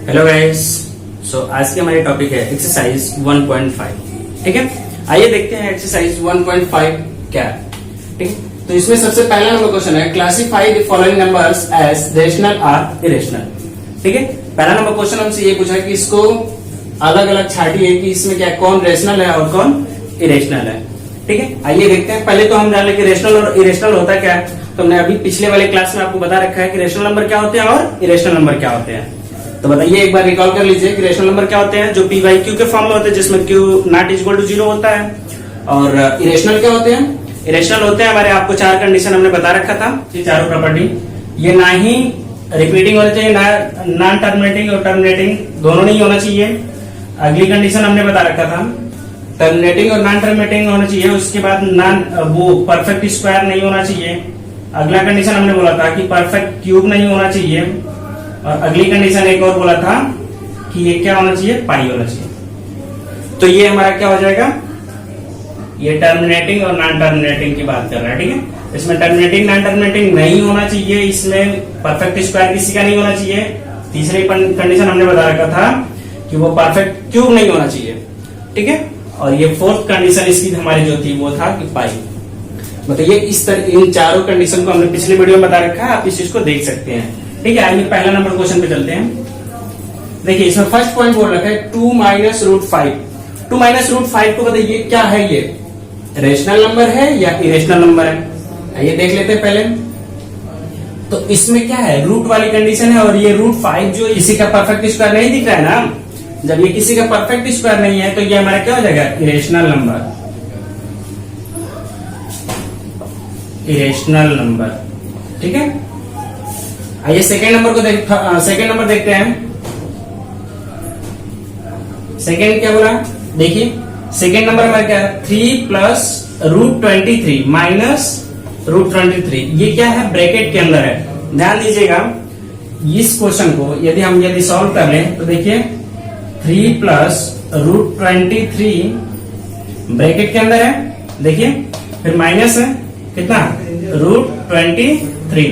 Hello guys. सो आज की हमारी टॉपिक है एक्सरसाइज 1.5। ठीक है, आइए देखते हैं एक्सरसाइज 1.5 क्या है। ठीक है, तो इसमें सबसे पहला नंबर क्वेश्चन है classify the following numbers as rational और इरेशनल। ठीक है, पहला नंबर क्वेश्चन हमसे ये पूछा है कि इसको अलग अलग छाटिए कि इसमें क्या कौन रेशनल है और कौन इरेशनल है। ठीक है, आइए देखते हैं। पहले तो हम जान लें कि रेशनल और इरेशनल होता क्या है। तो हमने अभी पिछले वाले क्लास में आपको बता रखा है कि रेशनल नंबर क्या होते हैं और इरेशनल नंबर क्या होते हैं। तो बताइए, एक बार रिकॉल कर लीजिए कि रेशनल नंबर क्या होते हैं, जो पी बाई क्यू के फॉर्म में होते हैं, जिसमें क्यू नॉट इक्वल टू 0 होता है। और इरेशनल क्या होते हैं? इरेशनल होते हैं हमारे, आपको 4 कंडीशन हमने बता रखा था। ये चारों प्रॉपर्टी, ये ना ही रिपीटिंग होना चाहिए, नॉन टर्मिनेटिंग और टर्मिनेटिंग दोनों नहीं होना चाहिए। अगली कंडीशन हमने बता रखा था टर्मिनेटिंग और नॉन टर्मिनेटिंग होना चाहिए। उसके बाद नॉन वो परफेक्ट स्क्वायर नहीं होना चाहिए। अगला कंडीशन हमने बोला था कि परफेक्ट क्यूब नहीं होना चाहिए। और अगली कंडीशन एक और बोला था कि ये क्या होना चाहिए, पाई होना चाहिए। तो ये हमारा क्या हो जाएगा, ये टर्मिनेटिंग और नॉन टर्मिनेटिंग की बात कर रहा है। ठीक है, इसमें टर्मिनेटिंग नॉन टर्मिनेटिंग नहीं होना चाहिए, इसमें परफेक्ट स्क्वायर किसी का नहीं होना चाहिए। तीसरी कंडीशन हमने बता रखा था कि वो परफेक्ट क्यूब नहीं होना चाहिए। ठीक है, और ये फोर्थ कंडीशन इसकी हमारी जो थी वो था कि पाई। बताइए, इस तरह इन चारों कंडीशन को हमने पिछले वीडियो में बता रखा है, आप इस चीज को देख सकते हैं। ठीक है, आइए पहला नंबर क्वेश्चन पे चलते हैं। देखिए, इसमें फर्स्ट पॉइंट बोल रखा है 2 माइनस रूट 5। 2 माइनस रूट 5 को बताइए क्या है, ये रेशनल नंबर है या इरेशनल नंबर है। आइए देख लेते हैं पहले। तो इसमें क्या है, रूट वाली कंडीशन है और ये रूट 5 जो इसी का परफेक्ट स्क्वायर नहीं दिख रहा है ना। जब ये किसी का परफेक्ट स्क्वायर नहीं है तो ये हमारा क्या हो जाएगा, इरेशनल नंबर। Irrational number. ठीक है, आइए सेकेंड नंबर को सेकेंड नंबर देखते हैं। सेकेंड क्या बोला, देखिए सेकेंड नंबर हमारा क्या है, 3 प्लस रूट 23 माइनस रूट 23। ये क्या है, ब्रैकेट के अंदर है। ध्यान दीजिएगा, इस क्वेश्चन को यदि सॉल्व कर लें तो देखिए 3 प्लस रूट 23 ब्रैकेट के अंदर है। देखिए फिर माइनस है कितना, रूट 23।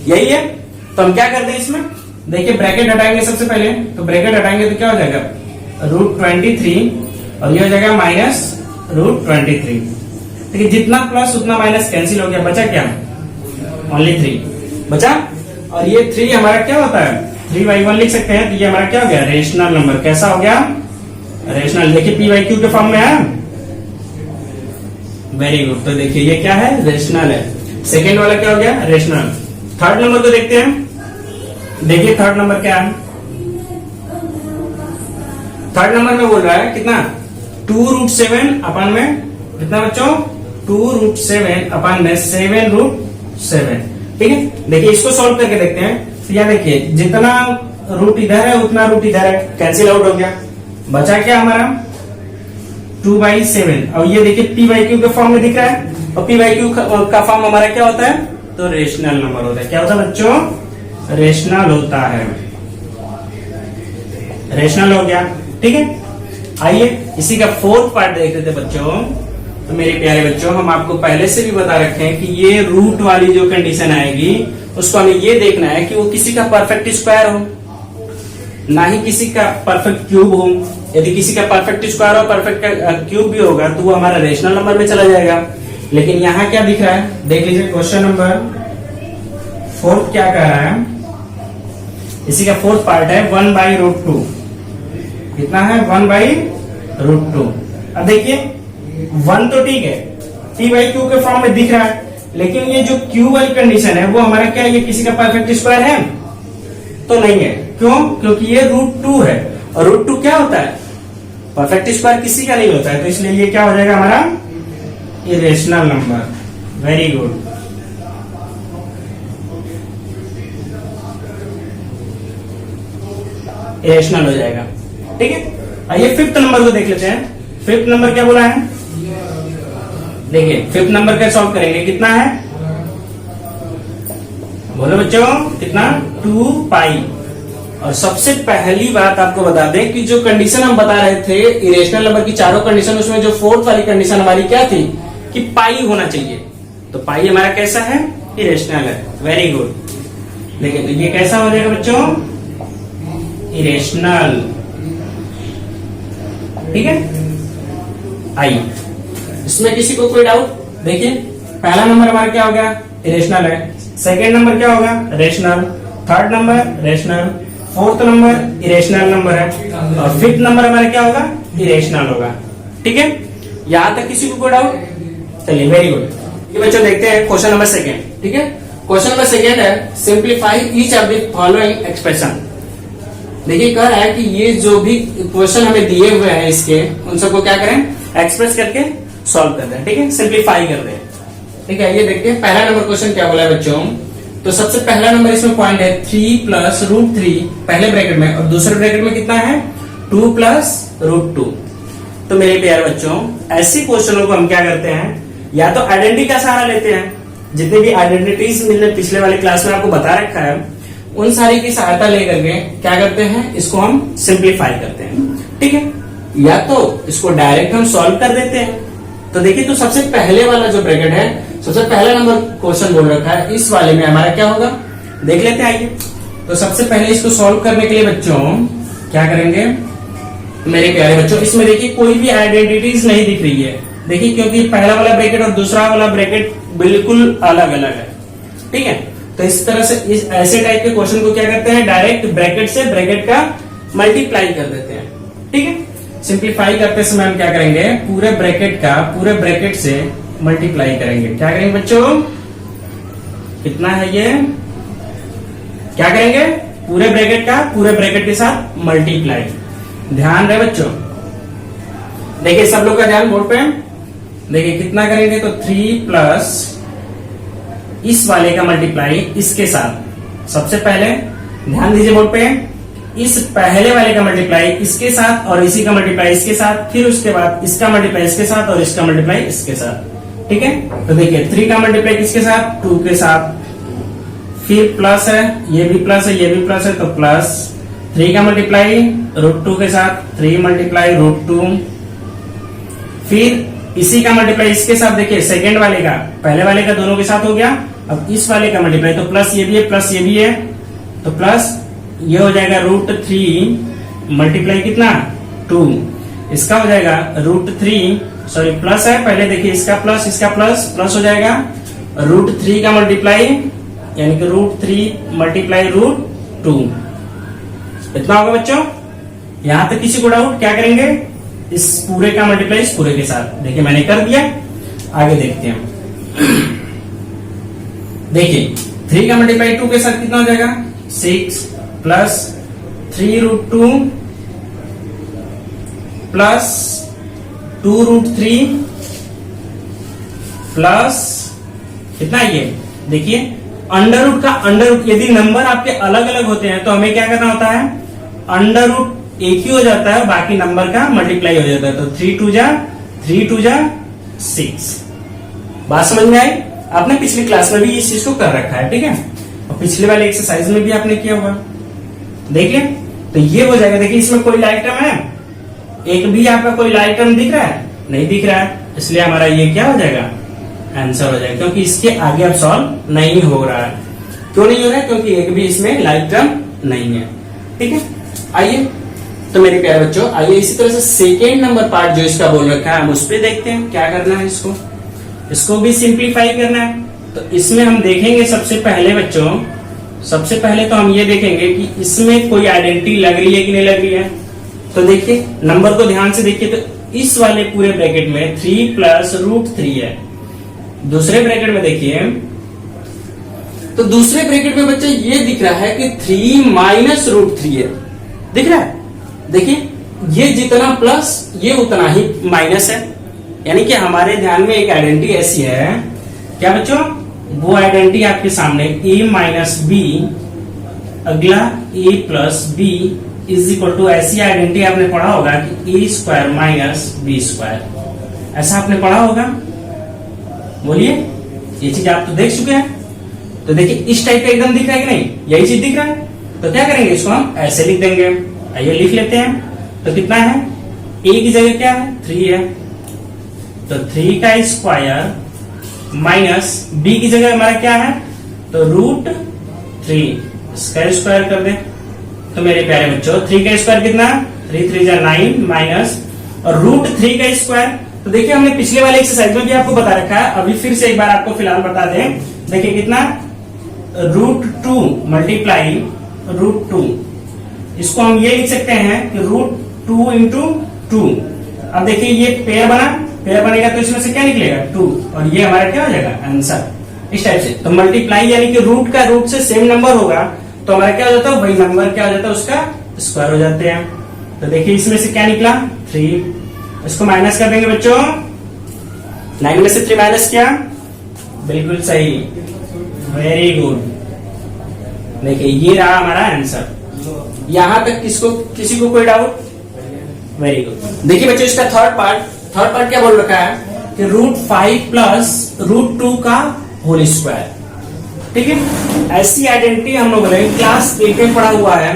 यही है। तो हम क्या करते हैं इसमें, देखिए ब्रैकेट हटाएंगे सबसे पहले। तो ब्रैकेट हटाएंगे तो क्या हो जाएगा, रूट 23 और ये हो जाएगा माइनस रूट 23। ठीक है, जितना प्लस उतना माइनस कैंसिल हो गया, बचा क्या, ओनली 3 बचा। और ये 3 हमारा क्या होता है, 3/1 लिख सकते हैं। तो ये हमारा क्या हो गया, रेशनल नंबर। कैसा हो गया, रेशनल। देखिए पी बाई क्यू के फॉर्म में है। Very good. तो देखिए ये क्या है, रेशनल है। सेकेंड वाला क्या हो गया, रेशनल। थर्ड नंबर को देखते हैं। देखिए थर्ड नंबर क्या है, थर्ड नंबर में बोल रहा है कितना, 2√7 अपन में कितना बच्चों, 2√7 अपन में 7√7। ठीक है, देखिए इसको सॉल्व करके देखते हैं। तो यहाँ देखिए जितना रूट इधर है उतना रूट इधर है, कैंसिल आउट हो गया। बचा क्या हमारा, 2/7। और ये देखिए पी बाई क्यू के फॉर्म में दिख रहा है। और पी बाई क्यू का फॉर्म हमारा क्या होता है, तो रेशनल नंबर होता है। क्या होता है बच्चों, रेशनल होता है। रेशनल हो गया। ठीक है, आइए इसी का फोर्थ पार्ट देख लेते बच्चों। तो मेरे प्यारे बच्चों, हम आपको पहले से भी बता रखे हैं कि ये रूट वाली जो कंडीशन आएगी उसको हमें ये देखना है कि वो किसी का परफेक्ट स्क्वायर हो, ना ही किसी का परफेक्ट क्यूब हो। यदि किसी का परफेक्ट स्क्वायर और परफेक्ट क्यूब भी होगा तो वो हमारा रेशनल नंबर में चला जाएगा। लेकिन यहाँ क्या दिख रहा है, देख लीजिए क्वेश्चन नंबर 4 क्या कह रहा है। इसी का फोर्थ पार्ट है 1/√2। कितना है, 1/√2। अब देखिए 1 तो ठीक है, पी बाई क्यू के फॉर्म में दिख रहा है। लेकिन ये जो क्यू वाली कंडीशन है वो हमारा क्या है, ये किसी का परफेक्ट स्क्वायर है तो नहीं है। क्यों, क्योंकि ये √2 है। और √2 क्या होता है, परफेक्ट स्क्वायर किसी का नहीं होता है। तो इसलिए ये क्या हो जाएगा हमारा, irrational number. Very good. Irrational हो जाएगा। ठीक है, आइए फिफ्थ नंबर को देख लेते हैं। फिफ्थ नंबर क्या बोला है, देखिए फिफ्थ नंबर का सॉल्व करेंगे। कितना है, बोलो बच्चों कितना, 2 पाई। और सबसे पहली बात आपको बता दें कि जो कंडीशन हम बता रहे थे इरेशनल नंबर की चारों कंडीशन, उसमें जो फोर्थ वाली कंडीशन हमारी क्या थी कि पाई होना चाहिए। तो पाई हमारा कैसा है, इरेशनल है। Very good. देखिए तो ये कैसा हो जाएगा बच्चों, इरेशनल। ठीक है, आइए इसमें किसी को कोई डाउट? देखिए पहला नंबर हमारा क्या हो गया, इरेशनल है। सेकेंड नंबर क्या होगा, rational. Third number rational. Fourth number irrational number है, और फिफ्थ नंबर हमारा क्या होगा, इरेशनल होगा। ठीक है, यहां तक किसी को कोई डाउट? चलिए वेरी गुड। ये बच्चों देखते हैं क्वेश्चन नंबर सेकेंड। ठीक है, क्वेश्चन नंबर सेकेंड है simplify each of the following expression. देखिए कह रहा है कि ये जो भी क्वेश्चन हमें दिए हुए हैं इसके, उन सबको क्या करें, एक्सप्रेस करके सॉल्व कर दें। ठीक है, सिंप्लीफाई कर दें। ठीक है, ये देखते हैं पहला नंबर क्वेश्चन क्या बोला है बच्चों। तो सबसे पहला नंबर इसमें पॉइंट है 3 प्लस रूट 3 पहले ब्रैकेट में, और दूसरे ब्रैकेट में कितना है 2 प्लस रूट 2। तो मेरे प्यारे बच्चों ऐसे क्वेश्चनों को हम क्या करते हैं, या तो आइडेंटिटी का सहारा लेते हैं, जितनी भी आइडेंटिटीज मैंने पिछले वाले क्लास में आपको बता रखा है उन सारी की सहायता लेकर के क्या करते हैं, इसको हम सिंप्लीफाई करते हैं। ठीक है, या तो इसको डायरेक्ट हम सॉल्व कर देते हैं। तो देखिए, तो सबसे पहले वाला जो ब्रैकेट है, सबसे पहला नंबर क्वेश्चन बोल रखा है, इस वाले में हमारा क्या होगा देख लेते हैं। आइए, तो सबसे पहले इसको सॉल्व करने के लिए बच्चों क्या करेंगे, मेरे प्यारे बच्चों इसमें देखिए कोई भी आइडेंटिटीज नहीं दिख रही है। देखिए क्योंकि पहला वाला ब्रैकेट और दूसरा वाला ब्रैकेट बिल्कुल अलग अलग है। ठीक है, तो इस तरह से इस ऐसे टाइप के क्वेश्चन को क्या करते हैं, डायरेक्ट ब्रैकेट से ब्रैकेट का मल्टीप्लाई कर देते हैं। ठीक है, सिंप्लीफाई करते समय हम क्या करेंगे, पूरे ब्रैकेट का पूरे ब्रैकेट से मल्टीप्लाई करेंगे। क्या करेंगे बच्चों, कितना है ये, क्या करेंगे, पूरे ब्रैकेट का पूरे ब्रैकेट के साथ मल्टीप्लाई। ध्यान रहे बच्चों, देखिए सब लोग का ध्यान बोर्ड पे। देखिए कितना करेंगे, तो 3 प्लस इस वाले का मल्टीप्लाई इसके साथ। सबसे पहले ध्यान दीजिए बोर्ड पे, इस पहले वाले का मल्टीप्लाई इसके साथ और इसी का मल्टीप्लाई इसके साथ, फिर उसके बाद इसका मल्टीप्लाई इसके साथ और इसका मल्टीप्लाई इसके साथ। ठीक है, तो देखिए 3 का मल्टीप्लाई किसके साथ, 2 के साथ, फिर प्लस है, ये भी प्लस है, ये भी प्लस है, तो प्लस 3 का मल्टीप्लाई रूट 2 के साथ, 3 मल्टीप्लाई रूट 2, फिर इसी का मल्टीप्लाई इसके साथ। देखिए सेकेंड वाले का पहले वाले का दोनों के साथ हो गया, अब इस वाले का मल्टीप्लाई, तो प्लस ये भी है प्लस ये भी है, तो प्लस ये हो जाएगा रूट 3 मल्टीप्लाई कितना 2, इसका हो जाएगा रूट 3, सॉरी प्लस है पहले, देखिए इसका प्लस प्लस हो जाएगा रूट 3 का मल्टीप्लाई, यानी कि रूट 3 मल्टीप्लाई रूट 2। इतना होगा बच्चों। यहां तक किसी को डाउट? क्या करेंगे, इस पूरे का मल्टीप्लाई इस पूरे के साथ। देखिए मैंने कर दिया, आगे देखते हैं। देखिए 3 का मल्टीप्लाई 2 के साथ कितना हो जाएगा 6 plus 3 root 2 plus 2 root 3 plus कितना, ये देखिए अंडर रूट का अंडर रूट। यदि नंबर आपके अलग अलग होते हैं तो हमें क्या करना होता है, अंडर रूट एक ही हो जाता है, बाकी नंबर का मल्टीप्लाई हो जाता है। तो 3 2 जा 6। बात समझ में आई? आपने पिछली क्लास में भी इस चीज को कर रखा है। ठीक है, और पिछले वाले एक्सरसाइज में भी आपने किया होगा। देखिए तो ये हो जाएगा। देखिए इसमें कोई लाइक टर्म है, एक भी आपका कोई लाइक टर्म दिख रहा है, नहीं दिख रहा है, इसलिए हमारा ये क्या हो जाएगा, आंसर हो जाएगा, क्योंकि इसके आगे अब सॉल्व नहीं हो रहा है। क्यों नहीं हो रहा है, क्योंकि एक भी इसमें लाइक टर्म नहीं है। ठीक है, आइए तो मेरे प्यारे बच्चों, आइए इसी तरह से सेकेंड नंबर पार्ट जो इसका बोल रखा है हम उस पर देखते हैं क्या करना है। इसको भी सिंप्लीफाई करना है। तो इसमें हम देखेंगे सबसे पहले बच्चों, सबसे पहले तो हम ये देखेंगे कि इसमें कोई आइडेंटिटी लग रही है कि नहीं लग रही है। तो देखिए नंबर को ध्यान से देखिए, तो इस वाले पूरे ब्रैकेट में 3 प्लस रूट 3 है। दूसरे ब्रैकेट में देखिए, तो दूसरे ब्रैकेट में बच्चे ये दिख रहा है कि 3 माइनस रूट 3 है, दिख रहा है। देखिए ये जितना प्लस ये उतना ही माइनस है, यानी कि हमारे ध्यान में एक आइडेंटिटी ऐसी है, क्या बच्चों, वो आइडेंटिटी आपके सामने a माइनस बी, अगला a plus B is equal to, ऐसी आइडेंटिटी आपने पढ़ा होगा कि a square minus B square, ऐसा आपने पढ़ा होगा। बोलिए, ये चीज आप तो देख चुके हैं। तो देखिए इस टाइप का एकदम दिख रहा है कि नहीं, यही चीज दिख रहा है। तो क्या करेंगे, इसको हम ऐसे लिख देंगे। आइए लिख लेते हैं। तो कितना है, a की जगह क्या है 3 है, तो 3 का स्क्वायर माइनस b की जगह हमारा क्या है, तो रूट 3, इसका स्क्वायर कर दे। तो मेरे प्यारे बच्चों 3 का स्क्वायर कितना, 3 3 जा 9 माइनस और रूट 3 का स्क्वायर। तो देखिए हमने पिछले वाले एक्सरसाइज में भी आपको बता रखा है, अभी फिर से एक बार आपको फिलहाल बता दें। देखिए कितना, रूट 2 मल्टीप्लाई रूट 2, इसको हम ये लिख सकते हैं कि रूट 2 इंटू 2। अब देखिए ये पेयर बनेगा तो इसमें से क्या निकलेगा 2, और ये हमारा क्या हो जाएगा आंसर, इस टाइप से। तो मल्टीप्लाई यानी कि रूट का रूट से सेम नंबर होगा तो हमारा क्या हो जाता है, वही नंबर क्या हो जाता है, उसका स्क्वायर हो जाते हैं। तो देखिए इसमें से क्या निकला 3, इसको माइनस कर देंगे बच्चों, 9 में से 3 माइनस किया, बिल्कुल सही, वेरी गुड। देखिए ये रहा हमारा आंसर। यहां तक किसी को कोई डाउट? Very good. देखिए बच्चों इसका थर्ड पार्ट क्या बोल रखा है कि रूट 5 प्लस रूट 2 का होल स्क्वायर। ठीक है, ऐसी आइडेंटिटी हम लोगों ने क्लास 8 में पढ़ा हुआ है।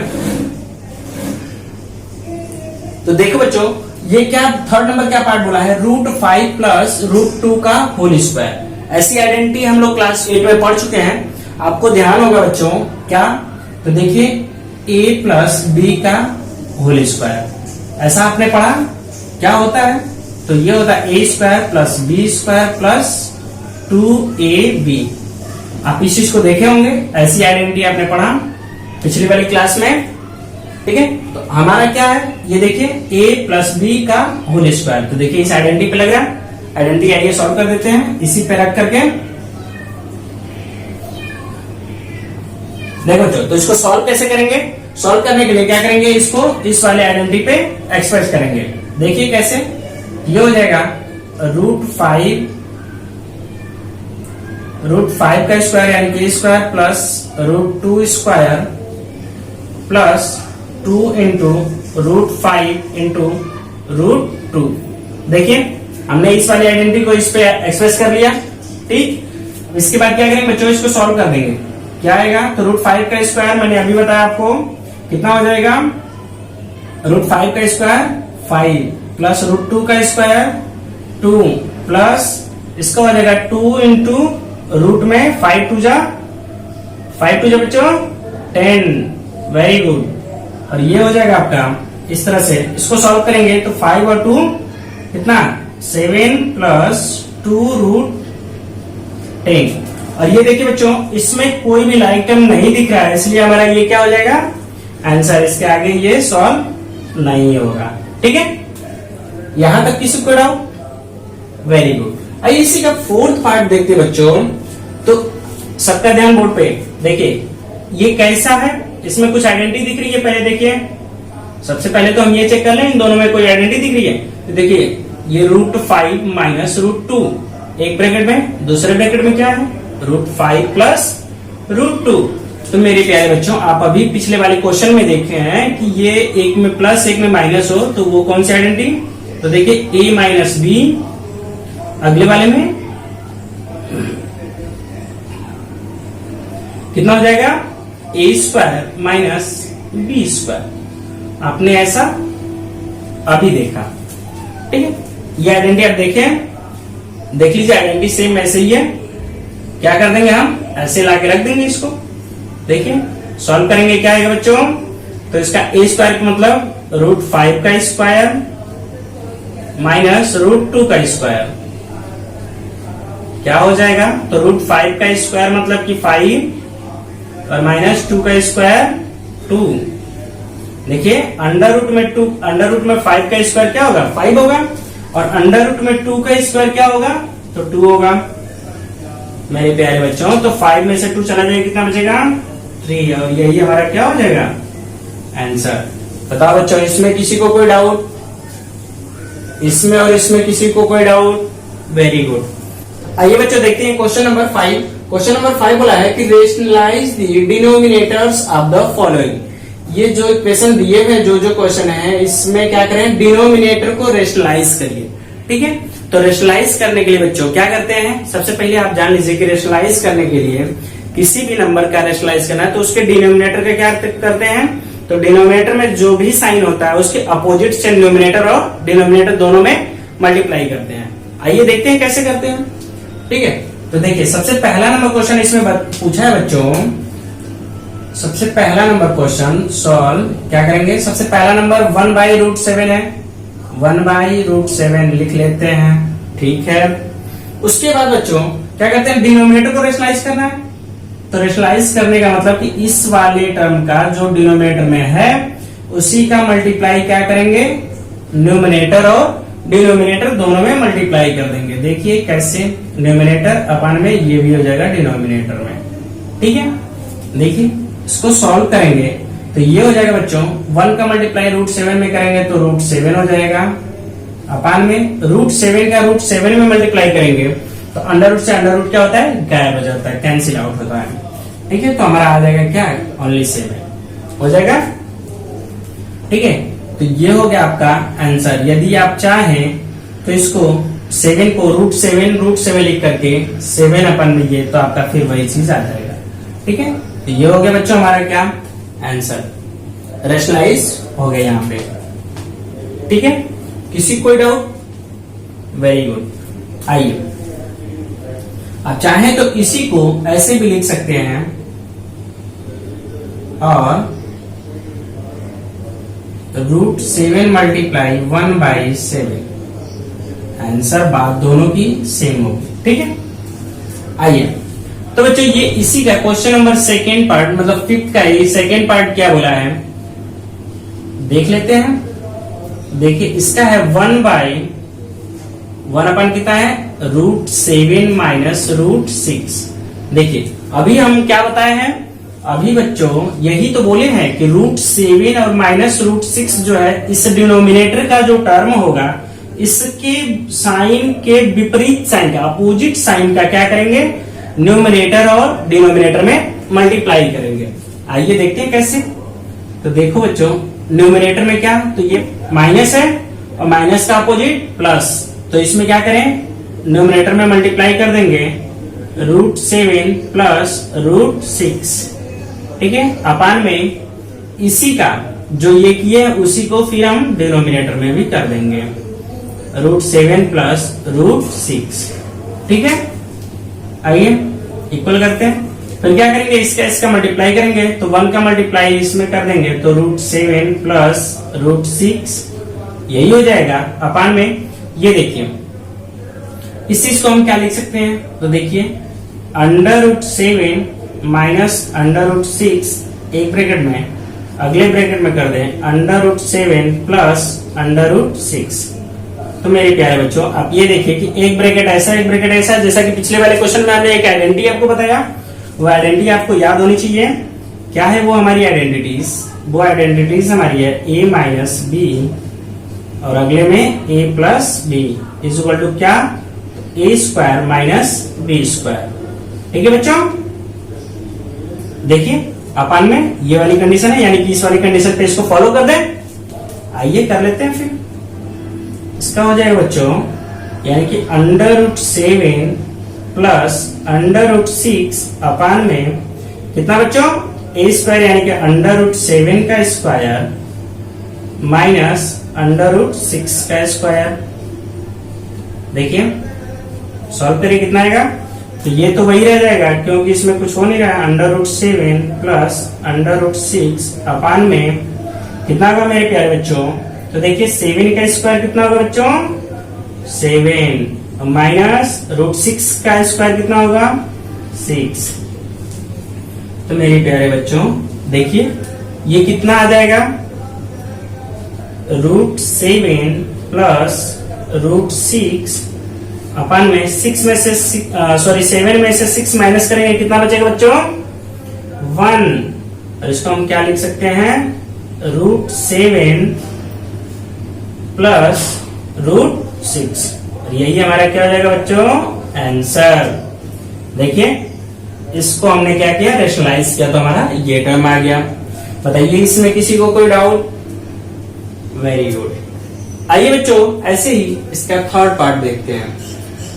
तो देखो बच्चों ये क्या थर्ड नंबर क्या पार्ट बोला है, रूट 5 प्लस रूट 2 का होल स्क्वायर। ऐसी आइडेंटिटी हम लोग क्लास 8 में पढ़ चुके हैं, आपको ध्यान होगा बच्चों क्या। तो देखिए a प्लस बी का होल स्क्वायर, ऐसा आपने पढ़ा क्या होता है, तो ये होता है a square plus B square plus 2ab। आप इस चीज को देखे होंगे, ऐसी आइडेंटिटी आपने पढ़ा पिछली वाली क्लास में। ठीक है, तो हमारा क्या है ये देखिए a प्लस बी का होल स्क्वायर। तो देखिए इस आइडेंटिटी पे लग रहा है, आइडेंटिटी आइए सॉल्व कर देते हैं इसी पे रख करके। देखो तो इसको सॉल्व कैसे करेंगे, सॉल्व करने के लिए क्या करेंगे, इसको इस वाले आइडेंटिटी पे एक्सप्रेस करेंगे। देखिए कैसे, ये हो जाएगा रूट 5 का स्क्वायर यानी कि square plus root 2 square plus 2 into root 5 into root 2। देखिए हमने इस वाली आइडेंटिटी को इस पे एक्सप्रेस कर लिया। ठीक, इसके बाद क्या करेंगे बच्चों, इसको सॉल्व कर देंगे। क्या आएगा, तो रूट 5 का स्क्वायर मैंने अभी बताया आपको कितना हो जाएगा, रूट 5 का स्क्वायर 5 प्लस रूट 2 का स्क्वायर 2 प्लस इसका हो जाएगा 2 इंटू रूट में 5 टू जा बच्चों 10, वेरी गुड। और ये हो जाएगा आपका इस तरह से, इसको सॉल्व करेंगे तो 5 और 2 कितना 7 प्लस 2 रूट 10। और ये देखिए बच्चों इसमें कोई भी लाइक टर्म नहीं दिख रहा है, इसलिए हमारा ये क्या हो जाएगा आंसर, इसके आगे ये सॉल्व नहीं होगा। ठीक है, यहां तक किसी को डाउट, वेरी गुड। आइए इसी का फोर्थ पार्ट देखते हैं बच्चों। तो सबका ध्यान बोर्ड पे, देखिए ये कैसा है, इसमें कुछ आइडेंटिटी दिख रही है, पहले देखिए। सबसे पहले तो हम ये चेक कर लें इन दोनों में कोई आइडेंटिटी दिख रही है। तो देखिए ये रूट 5 माइनस रूट 2, एक ब्रैकेट में, दूसरे ब्रैकेट में क्या है रूट 5 प्लस रूट 2। तो मेरे प्यारे बच्चों आप अभी पिछले वाले क्वेश्चन में देखे हैं कि ये एक में प्लस एक में माइनस हो, तो वो कौन सी आइडेंटिटी, तो देखिए a माइनस बी, अगले वाले में कितना हो जाएगा a square minus B square. आपने ऐसा अभी देखा। ठीक है, ये आइडेंटिटी आप देखें, देख लीजिए आइडेंटिटी सेम ऐसे ही है। क्या कर देंगे हम, ऐसे लाके रख देंगे इसको। देखिए सॉल्व करेंगे क्या आएगा बच्चों, तो इसका a स्क्वायर का मतलब रूट 5 का स्क्वायर माइनस रूट 2 का स्क्वायर क्या हो जाएगा, तो रूट 5 का स्क्वायर मतलब कि 5 और माइनस 2 का स्क्वायर 2। देखिए अंडर रूट में 2, अंडर रूट में 5 का स्क्वायर क्या होगा 5 होगा, और अंडर रूट में 2 का स्क्वायर क्या होगा, तो 2 होगा। मेरे प्यारे बच्चों तो 5 में से 2 चला जाएगा, कितना बचेगा 3, और यही हमारा क्या हो जाएगा आंसर। बताओ बच्चों इसमें किसी को कोई डाउट, इसमें और इसमें किसी को कोई डाउट, वेरी गुड। आइए बच्चों देखते हैं क्वेश्चन नंबर 5। क्वेश्चन नंबर 5 बोला है कि rationalise the denominators of the following. ये जो क्वेश्चन दिए हुए जो क्वेश्चन है इसमें क्या करें, डिनोमिनेटर को रेशनलाइज करिए। ठीक है, तो रेशनलाइज करने के लिए बच्चों क्या करते हैं, सबसे पहले आप जान लीजिए कि रेशनलाइज करने के लिए किसी भी नंबर का रेशनलाइज करना है तो उसके डिनोमिनेटर का क्या करते हैं, तो डिनोमिनेटर में जो भी साइन होता है उसके अपोजिट से न्यूमिनेटर और डिनोमिनेटर दोनों में मल्टीप्लाई करते हैं। आइए देखते हैं कैसे करते हैं। ठीक है, तो देखिए सबसे पहला नंबर क्वेश्चन इसमें पूछा है बच्चों सबसे पहला नंबर क्वेश्चन सॉल्व क्या करेंगे। सबसे पहला नंबर 1/√7 है, 1/√7 लिख लेते हैं, ठीक है। उसके बाद बच्चों क्या करते हैं, डिनोमिनेटर को रेशनलाइज करना है। तो रेशनलाइज करने का मतलब कि इस वाले टर्म का जो डिनोमिनेटर में है उसी का मल्टीप्लाई क्या करेंगे, न्यूमिनेटर और डिनोमिनेटर दोनों में मल्टीप्लाई कर देंगे। देखिए कैसे, न्यूमिनेटर अपन में ये भी हो जाएगा डिनोमिनेटर में, ठीक है। देखिए इसको सॉल्व करेंगे तो ये हो जाएगा बच्चों 1 का मल्टीप्लाई √7 में करेंगे तो √7 हो जाएगा। अपन में √7 का √7 में मल्टीप्लाई करेंगे तो अंडर रूट से अंडर रूट क्या होता है, गायब हो जाता है, कैंसिल आउट होता है, ठीक है। तो हमारा आ जाएगा क्या, ओनली 7 हो जाएगा, ठीक है। तो ये हो गया आपका आंसर। यदि आप चाहें तो इसको 7 को √7 लिख करके 7 अपन में ये, तो आपका फिर वही चीज आ जाएगा, ठीक है। तो ये हो गया बच्चों हमारा क्या आंसर, रेशनलाइज हो गया यहाँ पे, ठीक है। किसी कोई डाउट, वेरी गुड। आइए आप चाहें तो इसी को ऐसे भी लिख सकते हैं और √7 मल्टीप्लाई 1/7, आंसर बात दोनों की सेम होगी, ठीक है। आइए तो बच्चों ये इसी का क्वेश्चन नंबर सेकेंड पार्ट, मतलब 5th का ही सेकेंड पार्ट क्या बोला है देख लेते हैं। देखिए इसका है 1/1 अपन कितना है, √7 माइनस √6। देखिए अभी हम क्या बताए हैं, अभी बच्चों यही तो बोले हैं कि √7 और माइनस √6 जो है इस डिनोमिनेटर का जो टर्म होगा इसके साइन के विपरीत साइन का, अपोजिट साइन का क्या करेंगे, न्यूमिनेटर और डिनोमिनेटर में मल्टीप्लाई करेंगे। आइए देखते हैं कैसे। तो देखो बच्चों न्यूमिनेटर में क्या, तो ये माइनस है और माइनस का अपोजिट प्लस, तो इसमें क्या करें, न्यूमिनेटर में मल्टीप्लाई कर देंगे √7 प्लस √6, ठीक है। अपान में इसी का जो ये किए उसी को फिर हम डिनोमिनेटर में भी कर देंगे √7 प्लस √6, ठीक है। आइए इक्वल करते हैं, फिर क्या करेंगे, इसका मल्टीप्लाई करेंगे तो 1 का मल्टीप्लाई इसमें कर देंगे तो √7 प्लस √6 यही हो जाएगा। अपान में ये देखिए इस चीज को हम क्या लिख सकते हैं, तो देखिए √7 माइनस √6 एक ब्रैकेट में, अगले ब्रैकेट में कर दें √7 प्लस √6। तो मेरे प्यारे बच्चों आप ये देखिए कि एक ब्रैकेट ऐसा एक ब्रैकेट ऐसा, जैसा कि पिछले वाले क्वेश्चन में हमने एक आइडेंटिटी आपको बताया, वो आइडेंटिटी आपको याद होनी चाहिए। क्या है वो हमारी आइडेंटिटीज, वो आइडेंटिटीज हमारी है a माइनस b और अगले में a plus b is equal to क्या, a² माइनस b², ठीक है बच्चों। देखिए अपन में ये वाली कंडीशन है, यानी कि इस वाली कंडीशन पे इसको फॉलो कर दें। आइए कर लेते हैं, फिर इसका हो जाएगा बच्चों, यानी कि √7 प्लस √6 अपान में कितना बच्चों, a² यानी कि √7 का स्क्वायर माइनस √6 का स्क्वायर। देखिए सॉल्व करिए कितना आएगा, तो ये तो वही रह जाएगा क्योंकि इसमें कुछ हो नहीं रहा है, √7 प्लस √6 अपान में कितना होगा मेरे प्यारे बच्चों, तो देखिए 7 का स्क्वायर कितना होगा बच्चों, 7 माइनस √6 का स्क्वायर कितना होगा, 6। तो मेरे प्यारे बच्चों देखिए ये कितना आ जाएगा, √7 प्लस √6 अपन में 6 में से 7 में से 6 माइनस करेंगे कितना बचेगा बच्चों, 1। और इसको हम क्या लिख सकते हैं, √7 प्लस √6, और यही हमारा क्या हो जाएगा बच्चों, आंसर। देखिए इसको हमने क्या किया, रेशनलाइज किया, तो हमारा ये टर्म आ गया। बताइए इसमें किसी को कोई डाउट, वेरी गुड। आइए बच्चों ऐसे ही इसका थर्ड पार्ट देखते हैं,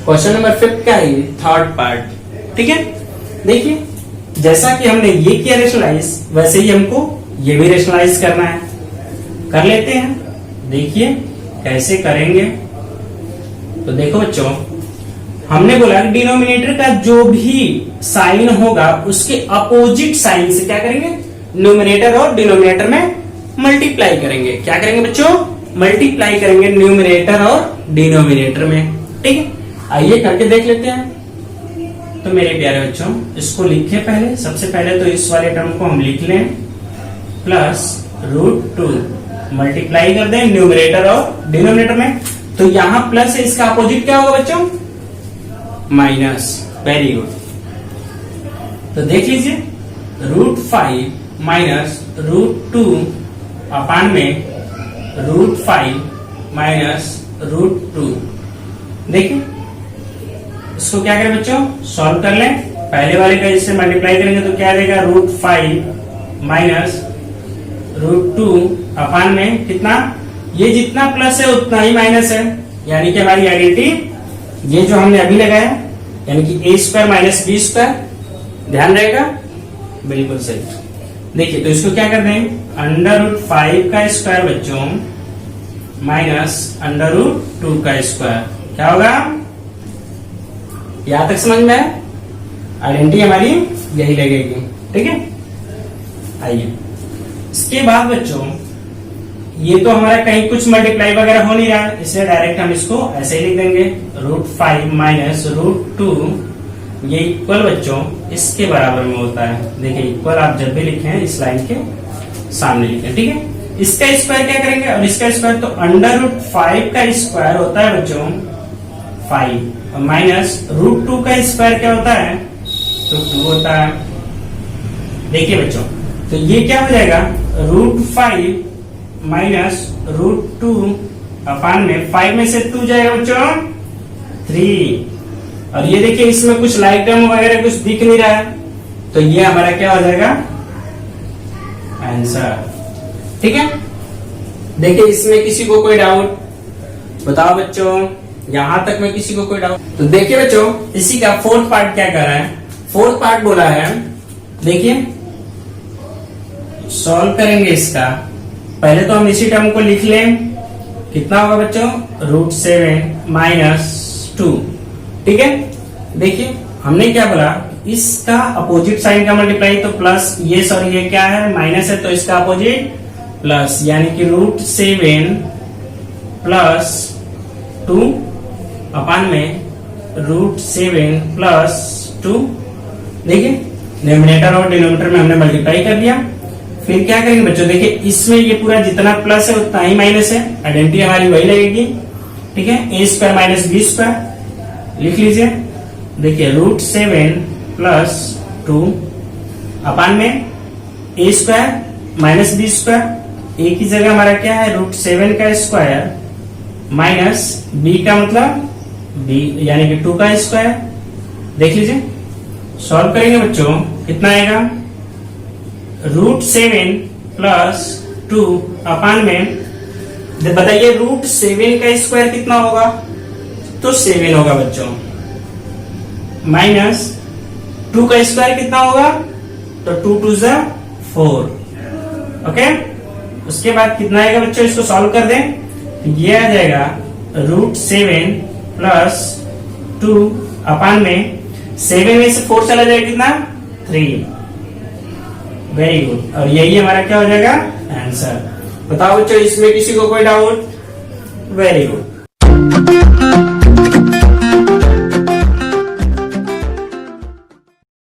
क्वेश्चन नंबर 5 का ही थर्ड पार्ट, ठीक है। देखिए जैसा कि हमने ये किया रेशनलाइज, वैसे ही हमको ये भी रेशनलाइज करना है, कर लेते हैं। देखिए कैसे करेंगे, तो देखो बच्चों हमने बोला डिनोमिनेटर का जो भी साइन होगा उसके अपोजिट साइन से क्या करेंगे, न्यूमरेटर और डिनोमिनेटर में मल्टीप्लाई करेंगे। क्या करेंगे बच्चों, मल्टीप्लाई करेंगे न्यूमरेटर और डिनोमिनेटर में। ठीक है, आइए करके देख लेते हैं। तो मेरे प्यारे बच्चों, इसको लिखे पहले, सबसे पहले तो इस वाले टर्म को हम लिख लें, प्लस √2 मल्टीप्लाई कर दें न्यूमरेटर और डिनोमिनेटर में। तो यहां प्लस है, इसका अपोजिट क्या होगा बच्चों, माइनस। Very good. तो देख लीजिए, √5 माइनस √2 अपान में √5 माइनस √2। देखिए इसको क्या करें बच्चों, सॉल्व कर लें। पहले वाले का इससे मल्टीप्लाई करेंगे तो क्या रहेगा, √5 माइनस √2 अपान में कितना, ये जितना प्लस है उतना ही माइनस है, यानी कि हमारी आइडेंटिटी ये जो हमने अभी लगाया, यानी कि a² माइनस b²। ध्यान रहेगा, बिल्कुल सही। देखिए तो इसको क्या कर दें, √5 का स्क्वायर बच्चों माइनस √2 का स्क्वायर, क्या होगा, यहां तक समझ में है। आइडेंटिटी हमारी यही लगेगी। ठीक है, आइए इसके बाद बच्चों, ये तो हमारा कहीं कुछ मल्टीप्लाई वगैरह हो नहीं रहा है, इसलिए डायरेक्ट हम इसको ऐसे ही लिख देंगे, √5 माइनस √2, ये इक्वल बच्चों इसके बराबर में होता है। देखिए इक्वल आप जब भी लिखें इस लाइन के सामने लिखें। ठीक है, इसका स्क्वायर क्या करेंगे, और इसका स्क्वायर, तो √5 का स्क्वायर होता है बच्चों 5, और माइनस √2 का स्क्वायर क्या होता है, तो 2 होता है। देखिए बच्चों, तो ये क्या हो जाएगा, √5 माइनस √2 अपान में 5 में से 2 जाएगा बच्चों 3, और ये देखिए इसमें कुछ लाइक टर्म वगैरह कुछ दिख नहीं रहा है, तो ये हमारा क्या हो जाएगा, आंसर। ठीक है, देखिए इसमें किसी को कोई डाउट बताओ बच्चों, यहां तक में किसी को कोई डाउट। तो देखिए बच्चों, इसी का फोर्थ पार्ट क्या कर रहा है, फोर्थ पार्ट बोला है, देखिए सॉल्व करेंगे इसका। पहले तो हम इसी टर्म को लिख लें, कितना होगा बच्चों, √7 माइनस 2। ठीक है, देखिए हमने क्या बोला, इसका अपोजिट साइन का मल्टीप्लाई, तो प्लस, ये सॉरी ये क्या है, माइनस है, तो इसका अपोजिट प्लस, यानी कि √7 प्लस 2 अपान में √7 प्लस 2। देखिए न्यूमरेटर और डिनोमिनेटर में हमने मल्टीप्लाई कर दिया। फिर क्या करेंगे बच्चों, देखिए इसमें ये पूरा जितना प्लस है उतना ही माइनस है, आइडेंटिटी हमारी वही लगेगी। ठीक है, a² माइनस b² लिख लीजिए। देखिए √7 प्लस 2 अपान में a² माइनस b², a की जगह हमारा क्या है, √7 का स्क्वायर माइनस b का मतलब b, यानी कि 2 का स्क्वायर। देख लीजिए, सॉल्व करेंगे बच्चों, कितना आएगा, √7 प्लस 2 अपान में, बताइए √7 का स्क्वायर कितना होगा, तो 7 होगा बच्चों, माइनस 2 का स्क्वायर कितना होगा, तो 2 2 ज़ा 4। ओके, उसके बाद कितना आएगा बच्चों, इसको सॉल्व कर दें, ये आ जाएगा √7 प्लस 2 अपान में 7 में से 4 चला जाएगा कितना, 3। वेरी गुड, और यही हमारा क्या हो जाएगा, आंसर। बताओ बच्चों, इसमें किसी को कोई डाउट, वेरी गुड।